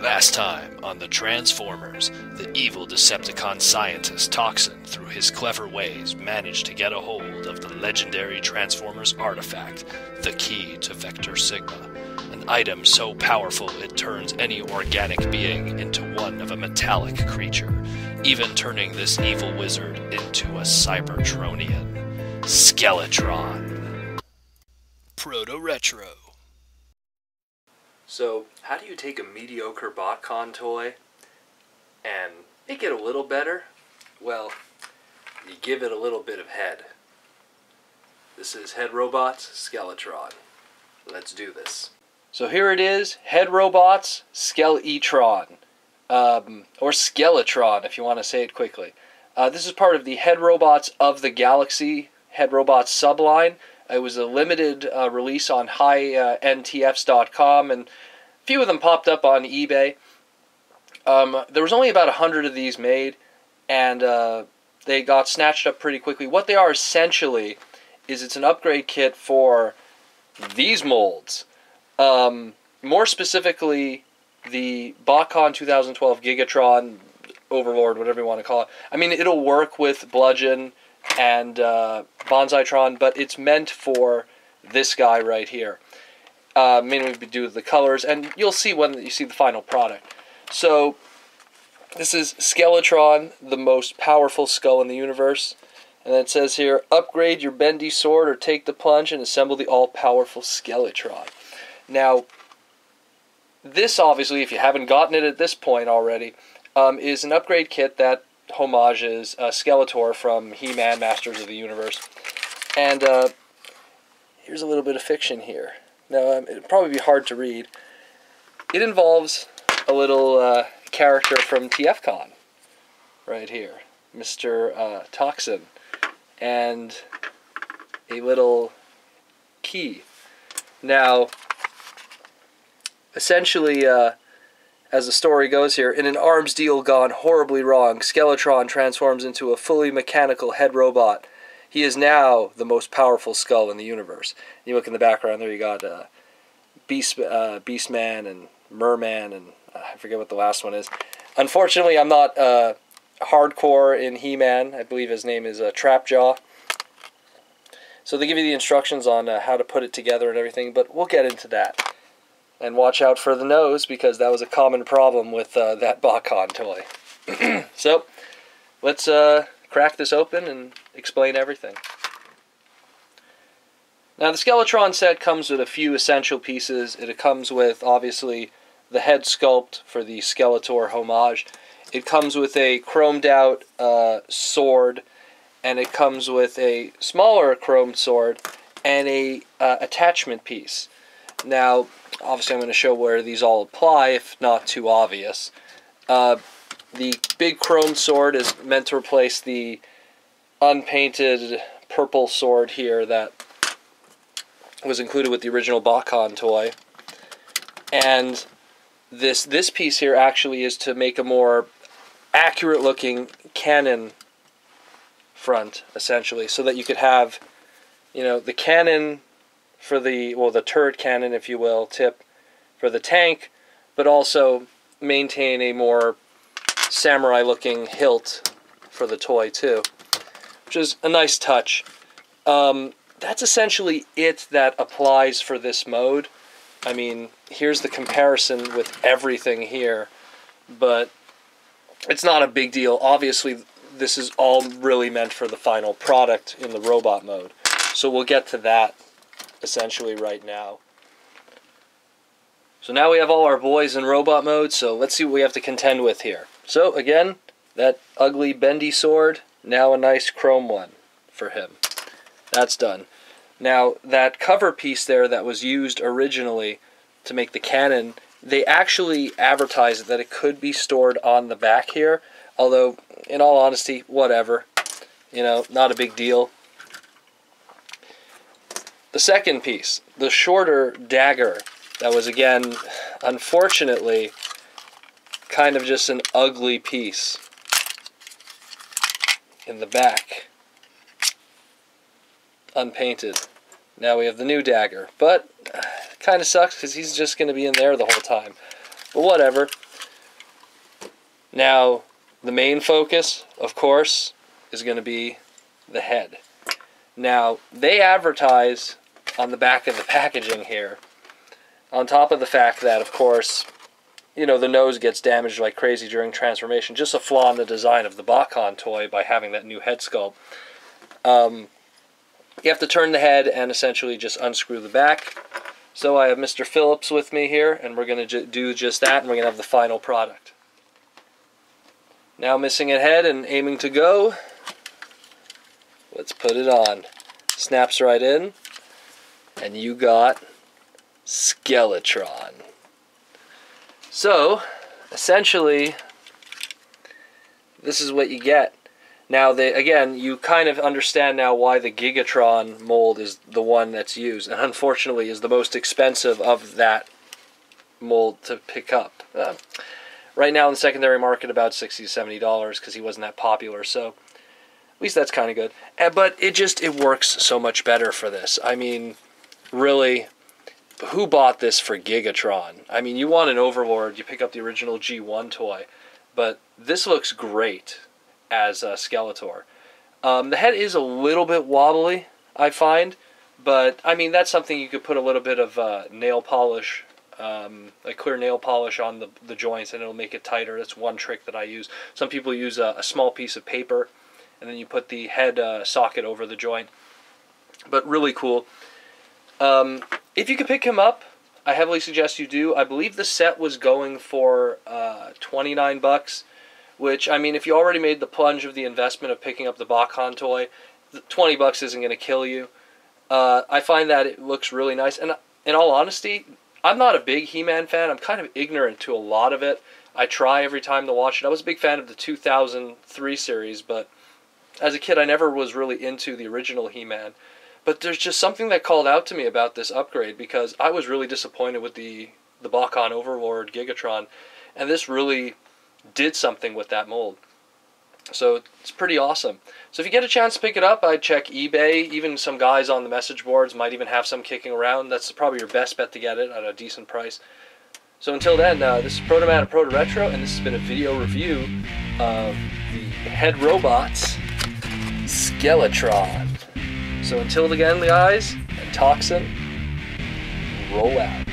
Last time on the Transformers, the evil Decepticon scientist Toxin, through his clever ways, managed to get a hold of the legendary Transformers artifact, the key to Vector Sigma, an item so powerful it turns any organic being into one of a metallic creature, even turning this evil wizard into a Cybertronian. Skel-E-Tron. Protoretro. So, how do you take a mediocre Botcon toy and make it a little better? Well, you give it a little bit of head. This is HeadRobots, Skel-E-Tron. Let's do this. So here it is, HeadRobots, Skel-E-Tron. Or Skel-E-Tron, if you want to say it quickly. This is part of the HeadRobots of the Galaxy HeadRobots subline. It was a limited release on HighNTFs.com, and a few of them popped up on eBay. There was only about 100 of these made, and they got snatched up pretty quickly. What they are essentially is it's an upgrade kit for these molds. More specifically, the Botcon 2012 Gigatron, Overlord, whatever you want to call it. I mean, it'll work with Bludgeon and Bonsai-Tron, but it's meant for this guy right here. Mainly to do with the colors, and you'll see when you see the final product. So, this is Skel-E-Tron, the most powerful skull in the universe. And it says here, upgrade your bendy sword or take the plunge and assemble the all-powerful Skel-E-Tron. Now, this obviously, if you haven't gotten it at this point already, is an upgrade kit that homages Skeletor from He-Man Masters of the Universe. And here's a little bit of fiction here. Now, it'd probably be hard to read. It involves a little character from TFCon right here, Mr. Toxin, and a little key. Now, essentially, as the story goes here, in an arms deal gone horribly wrong, Skel-E-Tron transforms into a fully mechanical head robot. He is now the most powerful skull in the universe. You look in the background there, you got Beastman and Merman, and I forget what the last one is. Unfortunately, I'm not hardcore in He-Man. I believe his name is Trapjaw. So they give you the instructions on how to put it together and everything, but we'll get into that. And watch out for the nose, because that was a common problem with that Botcon toy. So, let's crack this open and explain everything. Now, the Skel-E-Tron set comes with a few essential pieces. It comes with, obviously, the head sculpt for the Skeletor homage. It comes with a chromed out sword, and it comes with a smaller chromed sword and a attachment piece. Now, obviously I'm going to show where these all apply, if not too obvious. The big chrome sword is meant to replace the unpainted purple sword here that was included with the original Botcon toy. And this piece here actually is to make a more accurate looking cannon front, essentially, so that you could have, you know, the cannon for the turret cannon, if you will, tip for the tank, but also maintain a more samurai-looking hilt for the toy, too, which is a nice touch. That's essentially it that applies for this mode. I mean, here's the comparison with everything here, but it's not a big deal. Obviously, this is all really meant for the final product in the robot mode, so we'll get to that essentially right now. So now we have all our boys in robot mode, so let's see what we have to contend with here. So again, that ugly bendy sword, now a nice chrome one for him. That's done. Now that cover piece there that was used originally to make the cannon, they actually advertised that it could be stored on the back here, although in all honesty, whatever. You know, not a big deal. The second piece, the shorter dagger, that was, again, unfortunately, kind of just an ugly piece in the back. Unpainted. Now we have the new dagger, but kind of sucks because he's just going to be in there the whole time. But whatever. Now, the main focus, of course, is going to be the head. Now, they advertise on the back of the packaging here, on top of the fact that, of course, you know, the nose gets damaged like crazy during transformation, just a flaw in the design of the Botcon toy by having that new head sculpt. You have to turn the head and essentially just unscrew the back. So I have Mr. Phillips with me here, and we're going to do just that, and we're going to have the final product. Now missing a head and aiming to go. Let's put it on. Snaps right in, and you got Skel-E-Tron. So, essentially, this is what you get. Now, again, you kind of understand now why the Gigatron mold is the one that's used, and unfortunately is the most expensive of that mold to pick up. Right now in the secondary market, about $60 to $70 because he wasn't that popular, so at least that's kind of good. But it works so much better for this. I mean, really, who bought this for Gigatron? I mean, you want an Overlord, you pick up the original G1 toy, but this looks great as Skeletor. The head is a little bit wobbly, I find, but I mean, that's something you could put a little bit of nail polish, like clear nail polish on the joints, and it'll make it tighter. That's one trick that I use. Some people use a small piece of paper, and then you put the head socket over the joint. But really cool. If you could pick him up, I heavily suggest you do. I believe the set was going for $29, which, I mean, if you already made the plunge of the investment of picking up the Botcon toy, $20 isn't going to kill you. I find that it looks really nice, and in all honesty, I'm not a big He-Man fan. I'm kind of ignorant to a lot of it. I try every time to watch it. I was a big fan of the 2003 series, but as a kid, I never was really into the original He-Man. But there's just something that called out to me about this upgrade, because I was really disappointed with the Botcon Overlord Gigatron, and this really did something with that mold. So it's pretty awesome. So if you get a chance to pick it up, I'd check eBay. Even some guys on the message boards might even have some kicking around. That's probably your best bet to get it at a decent price. So until then, this is Protoman at Protoretro, and this has been a video review of the HeadRobots Skel-E-Tron. So until again, guys, and Toxin, roll out.